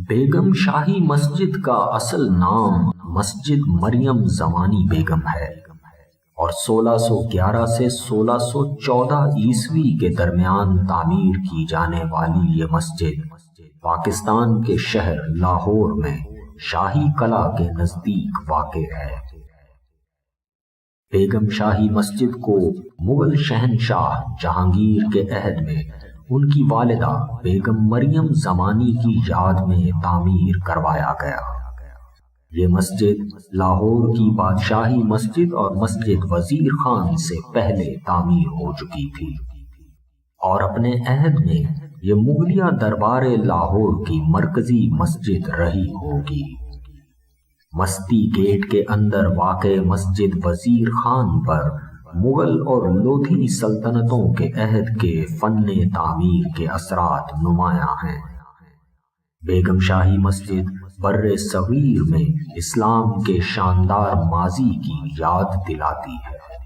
بیگم شاہی مسجد کا اصل نام مسجد مریم زمانی بیگم ہے اور 1611 سے 1614 عیسوی کے درمیان تعمیر کی جانے والی یہ مسجد پاکستان کے شہر لاہور میں شاہی قلعہ کے نزدیک واقع ہے۔ بیگم شاہی مسجد کو مغل شہنشاہ جہانگیر کے عہد میں ان کی والدہ بیگم مریم زمانی کی یاد میں تعمیر کروایا گیا۔ یہ مسجد لاہور کی بادشاہی مسجد اور مسجد وزیر خان سے پہلے تعمیر ہو چکی تھی اور اپنے عہد میں یہ مغلیہ دربار لاہور کی مرکزی مسجد رہی ہوگی۔ مستی گیٹ کے اندر واقع مسجد وزیر خان پر مغل اور لودھی سلطنتوں کے عہد کے فن تعمیر کے اثرات نمایاں ہیں۔ بیگم شاہی مسجد بر صغیر میں اسلام کے شاندار ماضی کی یاد دلاتی ہے۔